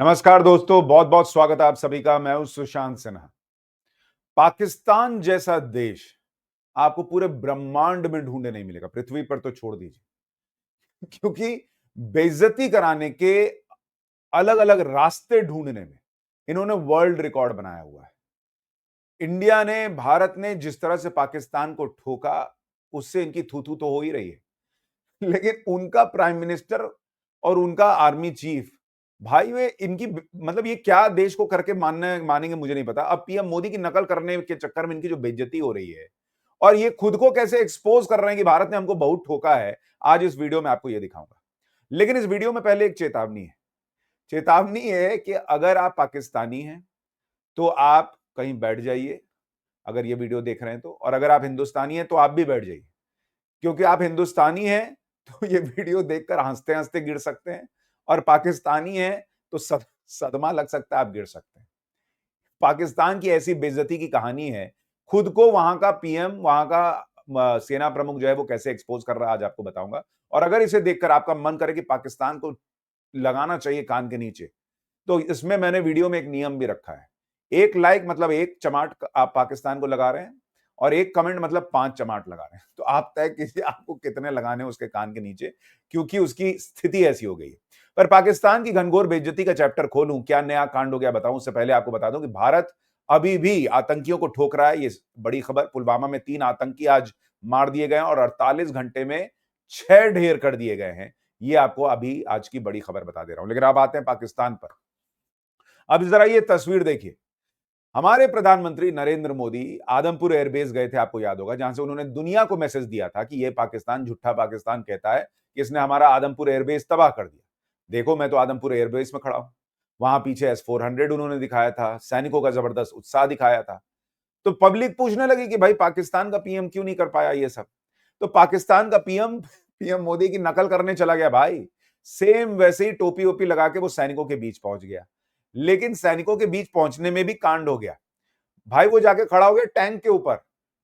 नमस्कार दोस्तों, बहुत बहुत स्वागत है आप सभी का। मैं हूं सुशांत सिन्हा। पाकिस्तान जैसा देश आपको पूरे ब्रह्मांड में ढूंढे नहीं मिलेगा, पृथ्वी पर तो छोड़ दीजिए। क्योंकि बेइज्जती कराने के अलग अलग रास्ते ढूंढने में इन्होंने वर्ल्ड रिकॉर्ड बनाया हुआ है। इंडिया ने, भारत ने जिस तरह से पाकिस्तान को ठोका, उससे इनकी थू थू तो हो ही रही है। लेकिन उनका प्राइम मिनिस्टर और उनका आर्मी चीफ, भाई वे इनकी मतलब ये क्या देश को करके मानेंगे मुझे नहीं पता। अब पीएम मोदी की नकल करने के चक्कर में इनकी जो बेइज्जती हो रही है और ये खुद को कैसे एक्सपोज कर रहे हैं कि भारत ने हमको बहुत ठोका है, आज इस वीडियो में आपको ये दिखाऊंगा। लेकिन इस वीडियो में पहले एक चेतावनी है। चेतावनी है कि अगर आप पाकिस्तानी हैं तो आप कहीं बैठ जाइए, अगर ये वीडियो देख रहे हैं तो। और अगर आप हिंदुस्तानी हैं तो आप भी बैठ जाइए, क्योंकि आप हिंदुस्तानी हैं तो ये वीडियो देखकर हंसते-हंसते गिर सकते हैं, और पाकिस्तानी हैं तो सदमा लग सकता है, आप गिर सकते हैं। पाकिस्तान की ऐसी बेइज्जती की कहानी है। खुद को वहां का पीएम, वहां का सेना प्रमुख जो है वो कैसे एक्सपोज कर रहा है, आज आपको बताऊंगा। और अगर इसे देखकर आपका मन करे कि पाकिस्तान को लगाना चाहिए कान के नीचे, तो इसमें मैंने वीडियो में एक नियम भी रखा है। एक लाइक मतलब एक चमाट आप पाकिस्तान को लगा रहे हैं, और एक कमेंट मतलब 5 चमाट लगा रहे हैं। तो आप तय कीजिए आपको कितने लगाने हैं उसके कान के नीचे, क्योंकि उसकी स्थिति ऐसी हो गई है। पर पाकिस्तान की घनघोर बेइज्जती का चैप्टर खोलूं, क्या नया कांड हो गया बताऊं, उससे पहले आपको बता दूं कि भारत अभी भी आतंकियों को ठोक रहा है। ये बड़ी खबर, पुलवामा में 3 आतंकी आज मार दिए गए हैं और 48 घंटे में 6 ढेर कर दिए गए हैं। ये आपको अभी आज की बड़ी खबर बता दे रहा हूं। लेकिन अब आते हैं पाकिस्तान पर। अब जरा ये तस्वीर देखिए। हमारे प्रधानमंत्री नरेंद्र मोदी आदमपुर एयरबेस गए थे, आपको याद होगा, जहां से उन्होंने दुनिया को मैसेज दिया था कि ये पाकिस्तान झूठा पाकिस्तान कहता है कि इसने हमारा आदमपुर एयरबेस तबाह कर दिया। देखो, मैं तो आदमपुर एयरबेस में खड़ा हूं। वहां पीछे S-400 उन्होंने दिखाया था, सैनिकों का जबरदस्त उत्साह दिखाया था। तो पब्लिक पूछने लगी कि भाई पाकिस्तान का पीएम क्यों नहीं कर पाया ये सब। तो पाकिस्तान का पीएम पीएम मोदी की नकल करने चला गया भाई। सेम वैसे ही टोपी ओपी लगा के वो सैनिकों के बीच पहुंच गया। लेकिन सैनिकों के बीच पहुंचने में भी कांड हो गया। भाई वो जाके खड़ा हो गया टैंक के ऊपर।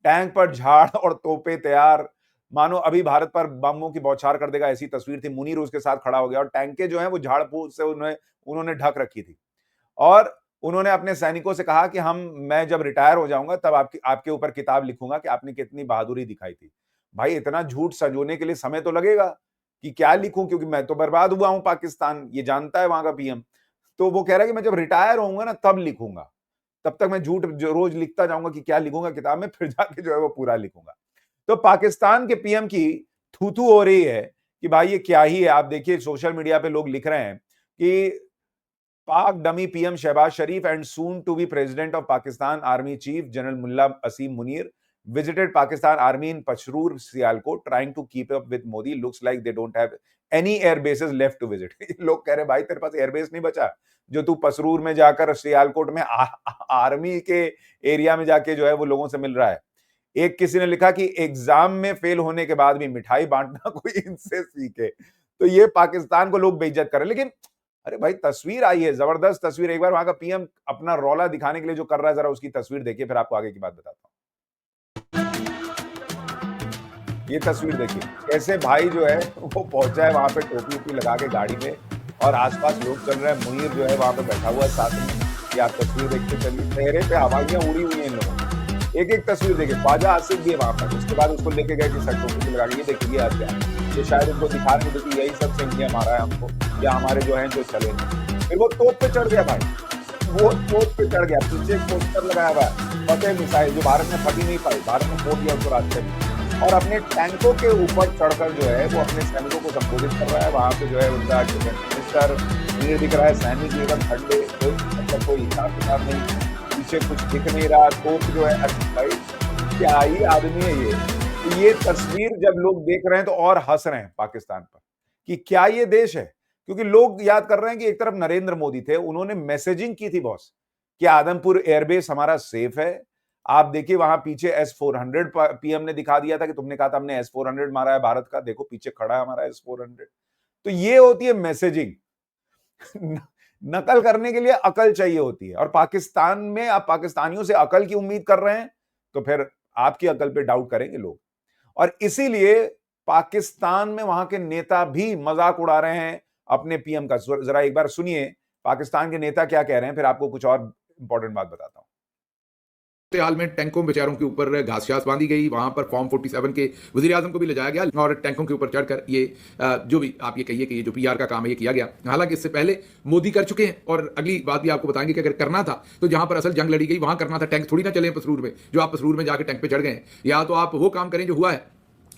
टैंक पर झाड़ और तोपे तैयार, मानो अभी भारत पर बमों की बौछार कर देगा, ऐसी तस्वीर थी। मुनीर उसके साथ खड़ा हो गया और टैंके जो हैं वो झाड़ फूस से उन्होंने ढक रखी थी। और उन्होंने अपने सैनिकों से कहा कि मैं जब रिटायर हो जाऊंगा तब आपकी आपके ऊपर किताब लिखूंगा कि आपने कितनी बहादुरी दिखाई थी। भाई इतना झूठ संजोने के लिए समय तो लगेगा कि क्या लिखूं, क्योंकि मैं तो बर्बाद हुआ हूं, पाकिस्तान ये जानता है वहां का पीएम। तो वो कह रहा है कि मैं जब रिटायर होऊंगा ना तब लिखूंगा। तब तक मैं झूठ जो रोज लिखता जाऊंगा कि क्या लिखूंगा किताब में, फिर जाके जो है वो पूरा लिखूंगा। तो पाकिस्तान के पीएम की थू-थू हो रही है कि भाई ये क्या ही है। आप देखिए सोशल मीडिया पे लोग लिख रहे हैं कि Pak dummy PM Shahbaz Sharif and soon to be president of Pakistan army chief general मुल्ला Asim Munir visited Pakistan Army in Pachroor, Sialkot, trying to keep up with Modi. Looks like they don't have any air bases left to visit. लोग कह रहे भाई तेरे पास airbase नहीं बचा जो तू पसरूर में जाकर सियालकोट में आर्मी के एरिया में जाके जो है वो लोगों से मिल रहा है। एक किसी ने लिखा कि एग्जाम में फेल होने के बाद भी मिठाई बांटना कोई इनसे सीखे। तो ये पाकिस्तान को लोग बेइज्जत कर रहे हैं। लेकिन अरे भाई तस्वीर आई है, जबरदस्त तस्वीर। एक बार वहां का पीएम अपना रौला दिखाने के लिए जो कर रहा है, जरा उसकी तस्वीर देखिए, फिर आपको आगे की बात बताता हूं। ये तस्वीर देखिए कैसे भाई जो है वो पहुंचा है वहां पे टोपी वोपी लगा के गाड़ी में, और आसपास लोग चल रहे हैं। मुनीर जो है वहां पे बैठा हुआ है साथ में। ये आप तस्वीर देखते चलिए, चेहरे पे आवाजियां उड़ी हुई हैं इन लोगों की। एक एक तस्वीर देखिए, ख्वाजा आसिफ भी है वहां पर। उसके बाद उसको लेके गए कि सर टोपी लगा के ये देखिए ये आज क्या है। ये शायद उनको दिखा रहे थे कि यही सब से इंडिया मारा है हमको, या हमारे जो है जो चले नहीं। फिर वो तोप पे चढ़ गया भाई, वो तोप पे चढ़ गया। पीछे एक पोस्टर लगाया हुआ है फतेह मिसाइल, जो भारत में फटी नहीं पाई, भारत ने फोड़ दिया उसको रास्ते में। और अपने टैंकों के ऊपर चढ़कर जो है वो अपने सैनिकों को संबोधित कर रहा है। वहां पे जो है उनका डिफेंस मिनिस्टर मुझे दिख रहा है, सैनिक एकदम ठंडे, मतलब कोई हिसाब किताब नहीं, पीछे कुछ दिख नहीं रहा। तोप जो है, भाई क्या ही आदमी है ये। तो ये तस्वीर जब लोग देख रहे हैं तो और हंस रहे हैं पाकिस्तान पर कि क्या ये देश है। क्योंकि लोग याद कर रहे हैं कि एक तरफ नरेंद्र मोदी थे, उन्होंने मैसेजिंग की थी बॉस कि आदमपुर एयरबेस हमारा सेफ है। आप देखिए वहां पीछे S-400 पीएम ने दिखा दिया था कि तुमने कहा था हमने S-400 मारा है भारत का, देखो पीछे खड़ा है हमारा S-400। तो ये होती है मैसेजिंग। नकल करने के लिए अकल चाहिए होती है, और पाकिस्तान में आप पाकिस्तानियों से अकल की उम्मीद कर रहे हैं तो फिर आपकी अकल पे डाउट करेंगे लोग। और इसीलिए पाकिस्तान में वहां के नेता भी मजाक उड़ा रहे हैं अपने पीएम का। जरा एक बार सुनिए पाकिस्तान के नेता क्या कह रहे हैं, फिर आपको कुछ और इंपॉर्टेंट बात बताता हूं। हाल में टैंकों बेचारों के ऊपर घास बांधी गई, वहां पर फॉर्म 47 के वजीर आजम को भी ले जाया गया और टैंकों के ऊपर चढ़कर ये जो भी आप ये कहिए कि ये जो पीआर का काम है ये किया गया। हालांकि इससे पहले मोदी कर चुके हैं और अगली बात भी आपको बताएंगे कि अगर करना था तो जहां पर असल जंग लड़ी गई वहां करना था। टैंक थोड़ी ना चले पसरूर में, जो आप पसरूर में जाकर टैंक पे चढ़ गए, या तो आप वो काम करें जो हुआ है।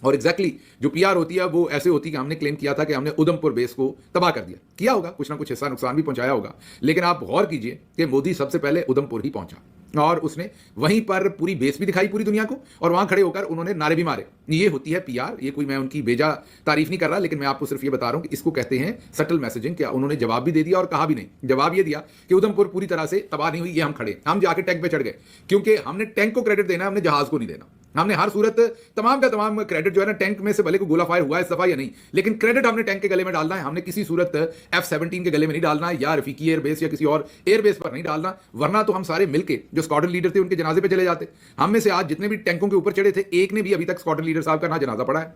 और एग्जैक्टली जो पीआर होती है वो ऐसे होती है कि हमने क्लेम किया था कि हमने उधमपुर बेस को तबाह कर दिया, किया होगा कुछ ना कुछ हिस्सा नुकसान भी पहुंचाया होगा, लेकिन आप गौर कीजिए कि मोदी सबसे पहले उधमपुर ही पहुंचा और उसने वहीं पर पूरी बेस भी दिखाई पूरी दुनिया को, और वहां खड़े होकर उन्होंने नारे भी मारे। ये होती है पीआर। ये कोई मैं उनकी बेजा तारीफ नहीं कर रहा, लेकिन मैं आपको सिर्फ ये बता रहा हूं कि इसको कहते हैं सटल मैसेजिंग। क्या उन्होंने जवाब भी दे दिया और कहा भी नहीं। जवाब ये दिया कि उधमपुर पूरी तरह से तबाह नहीं हुई, ये हम खड़े, हम जाके टैंक पे चढ़ गए, क्योंकि हमने टैंक को क्रेडिट देना है, हमने जहाज को नहीं देना। हमने हर सूरत तमाम का तमाम क्रेडिट जो है ना, टैंक में से भले को गोला फायर हुआ है इस दफा या नहीं, लेकिन क्रेडिट हमने टैंक के गले में डालना है। हमने किसी सूरत F-17 के गले में नहीं डालना है, या रफीकी एयरबेस या किसी और एयरबेस पर नहीं डालना, वरना तो हम सारे मिलके जो स्क्वाड्रन लीडर थे उनके जनाजे पे चले जाते। हम में से आज जितने भी टैंकों के ऊपर चढ़े थे, एक ने भी अभी तक स्क्वाड्रन लीडर साहब का ना जनाजा पड़ा है,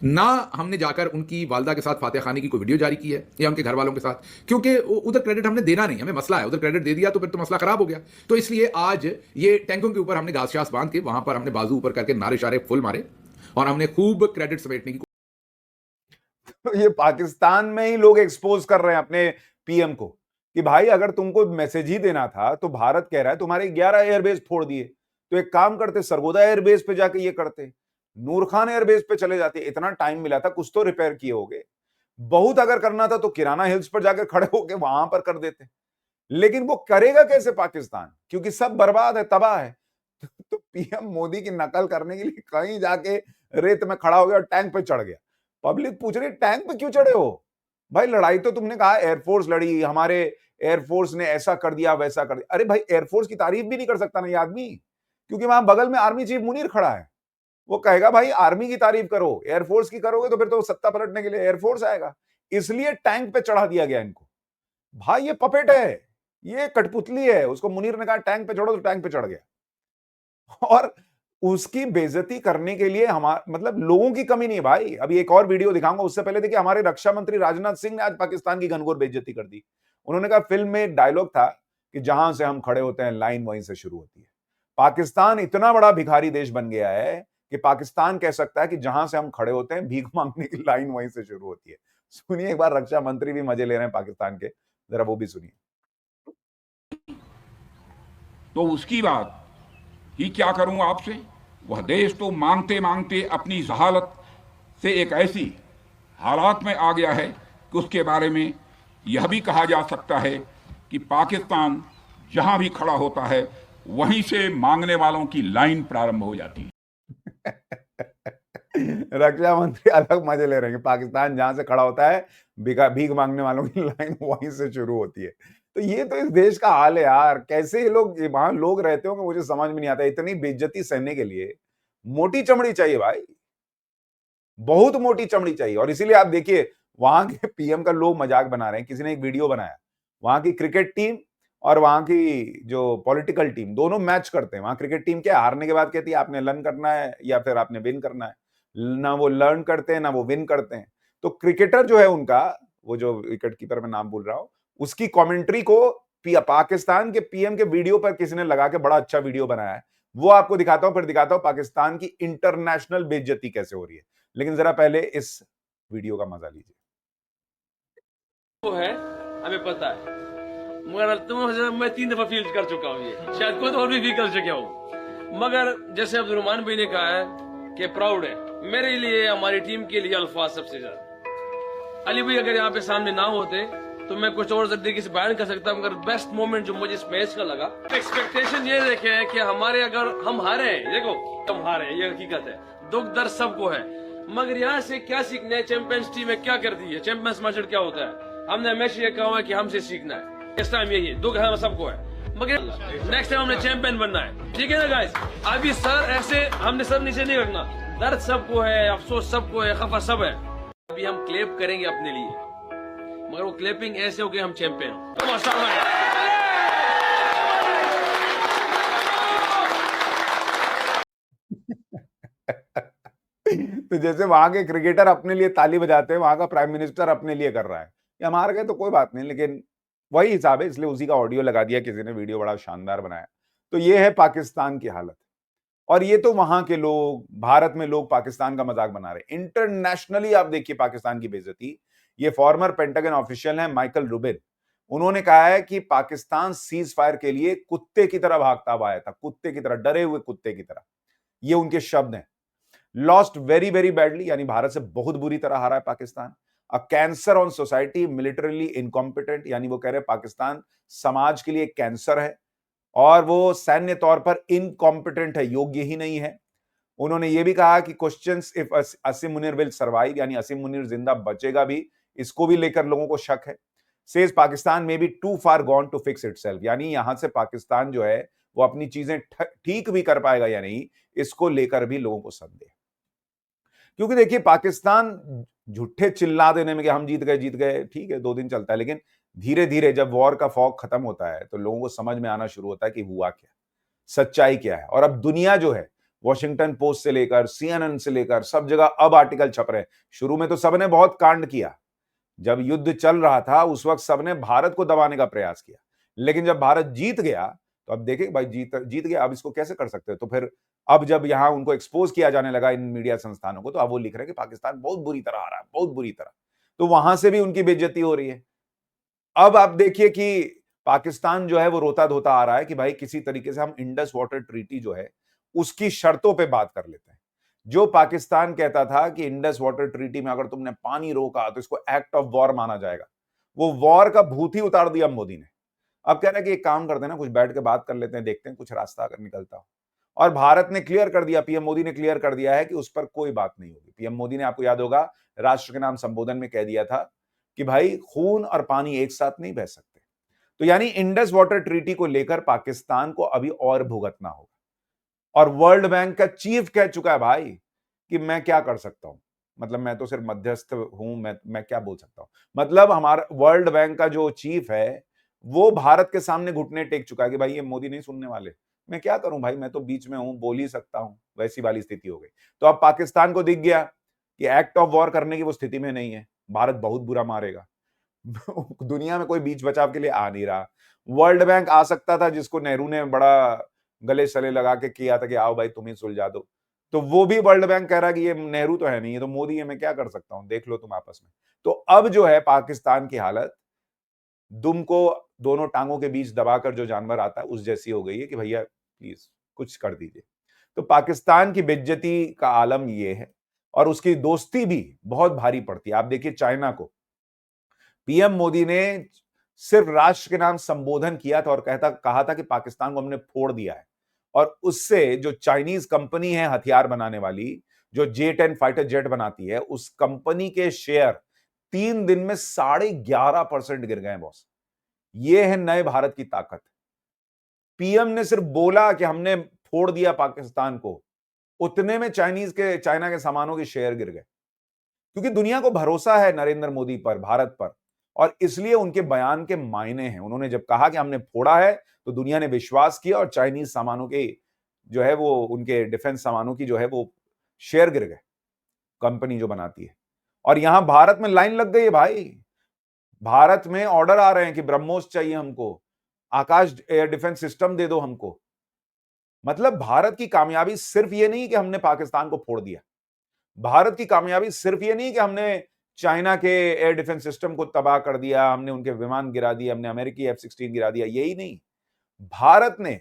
ना हमने जाकर उनकी वालदा के साथ फातिहा खानी की कोई वीडियो जारी की है या उनके घर वालों के साथ, क्योंकि उधर क्रेडिट हमने देना नहीं, हमें मसला है। उधर क्रेडिट दे दिया तो फिर तो मसला खराब हो गया। तो इसलिए आज ये टैंकों के ऊपर हमने घास बांध के वहां पर हमने बाजू ऊपर करके नारे शारे फुल मारे और हमने खूब क्रेडिट समेटने की। तो ये पाकिस्तान में ही लोग एक्सपोज कर रहे हैं अपने पीएम को कि भाई अगर तुमको मैसेज ही देना था तो भारत कह रहा है तुम्हारे 11 एयरबेस फोड़ दिए, तो एक काम करते, सरगोदा एयरबेस पे जाके ये करते, नूर खान एयरबेस पे चले जाते, इतना टाइम मिला था, कुछ तो रिपेयर किए होगे। बहुत अगर करना था तो किराना हिल्स पर जाकर खड़े होके वहां पर कर देते। लेकिन वो करेगा कैसे पाकिस्तान, क्योंकि सब बर्बाद है, तबाह है। तो पीएम मोदी की नकल करने के लिए कहीं जाके रेत में खड़ा हो गया और टैंक पे चढ़ गया। पब्लिक पूछ रही टैंक पे क्यों चढ़े हो भाई? लड़ाई तो तुमने कहा एयरफोर्स लड़ी, हमारे एयरफोर्स ने ऐसा कर दिया वैसा कर दिया। अरे भाई एयरफोर्स की तारीफ भी नहीं कर सकता ना ये आदमी, क्योंकि वहां बगल में आर्मी चीफ मुनीर खड़ा है। वो कहेगा भाई आर्मी की तारीफ करो, एयरफोर्स की करोगे तो फिर तो सत्ता पलटने के लिए एयरफोर्स आएगा। इसलिए टैंक पे चढ़ा दिया गया इनको। भाई ये पपेट है, ये कठपुतली है। उसको मुनीर ने कहा टैंक पे चढ़ो तो टैंक पे चढ़ गया। और उसकी बेइज्जती करने के लिए हमारे मतलब लोगों की कमी नहीं है भाई। अभी एक और वीडियो दिखाऊंगा, उससे पहले देखिए हमारे रक्षा मंत्री राजनाथ सिंह ने आज पाकिस्तान की घनघोर बेइज्जती कर दी। उन्होंने कहा फिल्म में एक डायलॉग था कि जहां से हम खड़े होते हैं लाइन वहीं से शुरू होती है। पाकिस्तान इतना बड़ा भिखारी देश बन गया है कि पाकिस्तान कह सकता है कि जहां से हम खड़े होते हैं भीख मांगने की लाइन वहीं से शुरू होती है। सुनिए एक बार, रक्षा मंत्री भी मजे ले रहे हैं पाकिस्तान के, जरा वो भी सुनिए। तो उसकी बात ही क्या करूं आपसे। वह देश तो मांगते मांगते अपनी जहालत से एक ऐसी हालात में आ गया है कि उसके बारे में यह भी कहा जा सकता है कि पाकिस्तान जहां भी खड़ा होता है वहीं से मांगने वालों की लाइन प्रारंभ हो जाती है। रक्षा मंत्री अलग मजे ले रहे हैं। पाकिस्तान जहां से खड़ा होता है भीख मांगने वालों की लाइन वहीं से शुरू होती है। तो ये तो इस देश का हाल है यार। कैसे ये लोग वहां लोग रहते होंगे मुझे समझ में नहीं आता। इतनी बेइज्जती सहने के लिए मोटी चमड़ी चाहिए भाई, बहुत मोटी चमड़ी चाहिए। और इसीलिए आप देखिए वहां के पीएम का लोग मजाक बना रहे हैं। किसी ने एक वीडियो बनाया, वहां की क्रिकेट टीम और वहां की जो पॉलिटिकल टीम दोनों मैच करते हैं। वहां क्रिकेट टीम क्या हारने के बाद कहती है आपने लर्न करना है या फिर आपने विन करना है। ना वो लर्न करते हैं ना वो विन करते हैं। तो क्रिकेटर जो है उनका, वो जो विकेट कीपर मैं नाम बोल रहा हूं, उसकी कमेंट्री को पाकिस्तान के पीएम के वीडियो पर किसी ने लगा के बड़ा अच्छा वीडियो बनाया है। वो आपको दिखाता हूं, फिर दिखाता हूं पाकिस्तान की इंटरनेशनल बेइज्जती कैसे हो रही है। लेकिन जरा पहले इस वीडियो का मजा लीजिए। वो है हमें पता है, मगर मैं 3 दफा फील कर चुका हूँ, ये शायद खुद और भी फील कर चुका हूँ। मगर जैसे अब्दुर्रहमान भाई ने कहा है कि प्राउड है, मेरे लिए हमारी टीम के लिए अल्फाज सबसे ज्यादा। अली भाई अगर यहाँ पे सामने ना होते तो मैं कुछ और तरीके से बयान कर सकता, मगर बेस्ट मोमेंट जो मुझे इस मैच का लगा, एक्सपेक्टेशन ये देखे है कि हमारे अगर हम हारे हैं, देखो हम हारे हैं ये हकीकत है, दुख दर्द सबको है, मगर यहाँ से क्या सीखना है। चैंपियंस टीम में क्या कर दी है, चैंपियंस मास्टर क्या होता है, हमने हमेशा ये कहा है कि हमसे सीखना है। इस टाइम यही है, दुख हम सबको है, मगर नेक्स्ट टाइम हमने चैंपियन बनना है। ठीक है ना गाइस, अभी सर ऐसे हमने सर नीचे नहीं रखना, दर्द सबको है, अफसोस सबको है, खफा सब है। अभी हम क्लेप करेंगे अपने लिए, मगर वो क्लेपिंग ऐसे हो कि हम चैंपियन हो। तो जैसे वहां के क्रिकेटर अपने लिए ताली बजाते हैं, वहां का प्राइम मिनिस्टर अपने लिए कर रहा है। ये हम हार गए तो कोई बात नहीं, लेकिन वही हिसाब है, इसलिए उसी का ऑडियो लगा दिया किसी ने, वीडियो बड़ा शानदार बनाया। तो ये है पाकिस्तान की हालत। और ये तो वहां के लोग, भारत में लोग पाकिस्तान का मजाक बना रहे हैं। इंटरनेशनली आप देखिए पाकिस्तान की बेइज्जती। ये फॉर्मर पेंटागन ऑफिशियल है माइकल रूबिन, उन्होंने कहा है कि पाकिस्तान सीज फायर के लिए कुत्ते की तरह भागता हुआ आया था, कुत्ते की तरह, डरे हुए कुत्ते की तरह। ये उनके शब्द हैं। लॉस्ट वेरी वेरी बैडली, यानी भारत से बहुत बुरी तरह हारा है Pakistan. A cancer on society, militarily incompetent, यानी वो कह रहे हैं पाकिस्तान समाज के लिए एक कैंसर है और वो सैन्य तौर पर इनकॉम्पिटेंट है, योग्य ही नहीं है। उन्होंने ये भी कहा कि questions if Asim Munir will survive, यानी असीम मुनीर जिंदा बचेगा भी, इसको भी लेकर लोगों को शक है। सेज पाकिस्तान में be too far gone to fix itself, यानी यहां से पाकिस्तान जो है वो अपनी चीजें ठीक भी कर पाएगा या नहीं, इसको लेकर भी लोगों को संदेह। क्योंकि देखिए पाकिस्तान झूठे चिल्ला देने में कि हम जीत गए, ठीक है 2 दिन चलता है, लेकिन धीरे धीरे जब वॉर का फॉग खत्म होता है तो लोगों को समझ में आना शुरू होता है कि हुआ क्या, सच्चाई क्या है। और अब दुनिया जो है, वॉशिंगटन पोस्ट से लेकर सीएनएन से लेकर सब जगह अब आर्टिकल छप रहे हैं। शुरू में तो सबने बहुत कांड किया, जब युद्ध चल रहा था उस वक्त सबने भारत को दबाने का प्रयास किया, लेकिन जब भारत जीत गया तो अब देखें भाई जीत गया, अब इसको कैसे कर सकते हो। तो फिर अब जब यहां उनको एक्सपोज किया जाने लगा इन मीडिया संस्थानों को, तो अब वो लिख रहे हैं कि पाकिस्तान बहुत बुरी तरह आ रहा है, बहुत बुरी तरह। तो वहां से भी उनकी बेइज्जती हो रही है। अब आप देखिए कि पाकिस्तान जो है वो रोता धोता आ रहा है कि भाई किसी तरीके से हम इंडस वाटर ट्रीटी जो है उसकी शर्तों पे बात कर लेते हैं। जो पाकिस्तान कहता था कि इंडस वाटर ट्रीटी में अगर तुमने पानी रोका तो इसको एक्ट ऑफ वॉर माना जाएगा, वो वॉर का भूत ही उतार दिया मोदी ने। अब कह रहे हैं कि एक काम करते हैं ना, कुछ बैठ के बात कर लेते हैं, देखते हैं कुछ रास्ता अगर निकलता हो। और भारत ने क्लियर कर दिया, पीएम मोदी ने क्लियर कर दिया है कि उस पर कोई बात नहीं होगी। पीएम मोदी ने, आपको याद होगा, राष्ट्र के नाम संबोधन में कह दिया था कि भाई खून और पानी एक साथ नहीं बह सकते। तो यानी इंडस वाटर ट्रीटी को लेकर पाकिस्तान को अभी और भुगतना होगा। और वर्ल्ड बैंक का चीफ कह चुका है भाई कि मैं क्या कर सकता हूं, मतलब मैं तो सिर्फ मध्यस्थ हूं, मैं क्या बोल सकता हूं। मतलब हमारा वर्ल्ड बैंक का जो चीफ है वो भारत के सामने घुटने टेक चुका है कि भाई ये मोदी नहीं सुनने वाले, मैं क्या करूं भाई, मैं तो बीच में हूं, बोल ही सकता हूं। वैसी वाली स्थिति हो गई। तो अब पाकिस्तान को दिख गया कि एक्ट ऑफ वॉर करने की वो स्थिति में नहीं है, भारत बहुत बुरा मारेगा। दुनिया में कोई बीच बचाव के लिए आ नहीं रहा। वर्ल्ड बैंक आ सकता था, जिसको नेहरू ने बड़ा गले सले लगा के किया था कि आओ भाई तुम ही सुलझा दो, तो वो भी वर्ल्ड बैंक कह रहा है कि ये नेहरू तो है नहीं, ये तो मोदी है, मैं क्या कर सकता हूं, देख लो तुम आपस में। तो अब जो है पाकिस्तान की हालत, दुम को दोनों टांगों के बीच दबाकर जो जानवर आता है उस जैसी हो गई है कि भैया प्लीज कुछ कर दीजिए। तो पाकिस्तान की बेइज्जती का आलम ये है, और उसकी दोस्ती भी बहुत भारी पड़ती है। आप देखिए चाइना को पीएम मोदी ने सिर्फ राष्ट्र के नाम संबोधन किया था और कहा था कि पाकिस्तान को हमने फोड़ दिया है। और उससे जो चाइनीज कंपनी है हथियार बनाने वाली, जो J-10 फाइटर जेट बनाती है, उस कंपनी के शेयर 3 दिन में 11.5% गिर गए बॉस। ये है नए भारत की ताकत। पीएम ने सिर्फ बोला कि हमने फोड़ दिया पाकिस्तान को, उतने में चाइना के सामानों के शेयर गिर गए, क्योंकि दुनिया को भरोसा है नरेंद्र मोदी पर, भारत पर, और इसलिए उनके बयान के मायने हैं। उन्होंने जब कहा कि हमने फोड़ा है तो दुनिया ने विश्वास किया और चाइनीज सामानों के जो है वो, उनके डिफेंस सामानों की जो है वो शेयर गिर गए, कंपनी जो बनाती है। और यहां भारत में लाइन लग गई है भाई, भारत में ऑर्डर आ रहे हैं कि ब्रह्मोस चाहिए हमको, आकाश एयर डिफेंस सिस्टम दे दो हमको। मतलब भारत की कामयाबी सिर्फ ये नहीं कि हमने पाकिस्तान को फोड़ दिया, भारत की कामयाबी सिर्फ ये नहीं कि हमने चाइना के एयर डिफेंस सिस्टम को तबाह कर दिया, हमने उनके विमान गिरा दिए, हमने अमेरिकी F-16 गिरा दिया, यही नहीं, भारत ने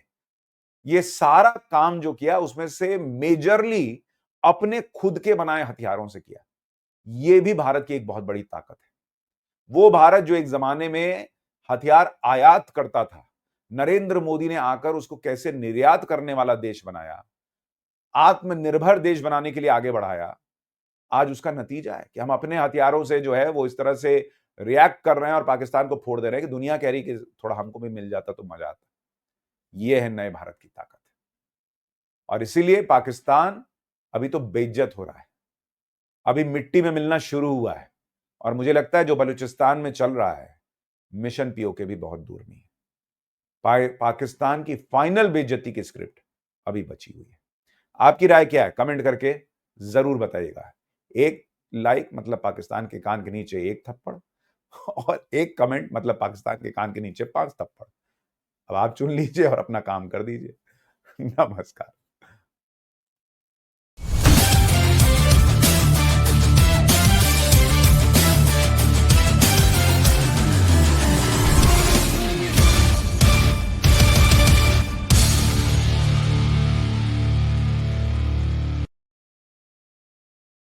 ये सारा काम जो किया उसमें से मेजरली अपने खुद के बनाए हथियारों से किया। ये भी भारत की एक बहुत बड़ी ताकत है। वो भारत जो एक जमाने में हथियार आयात करता था, नरेंद्र मोदी ने आकर उसको कैसे निर्यात करने वाला देश बनाया, आत्मनिर्भर देश बनाने के लिए आगे बढ़ाया। आज उसका नतीजा है कि हम अपने हथियारों से जो है वो इस तरह से रिएक्ट कर रहे हैं और पाकिस्तान को फोड़ दे रहे हैं कि दुनिया कह रही कि थोड़ा हमको भी मिल जाता तो मजा आता। ये है नए भारत की ताकत। और इसीलिए पाकिस्तान अभी तो बेइज्जत हो रहा है, अभी मिट्टी में मिलना शुरू हुआ है। और मुझे लगता है जो बलूचिस्तान में चल रहा है, मिशन पीओके भी बहुत दूर नहीं है। पाकिस्तान की फाइनल बेइज्जती की स्क्रिप्ट अभी बची हुई है। आपकी राय क्या है, कमेंट करके जरूर बताइएगा। एक लाइक मतलब पाकिस्तान के कान के नीचे एक थप्पड़, और एक कमेंट मतलब पाकिस्तान के कान के नीचे 5 थप्पड़। अब आप चुन लीजिए और अपना काम कर दीजिए। नमस्कार।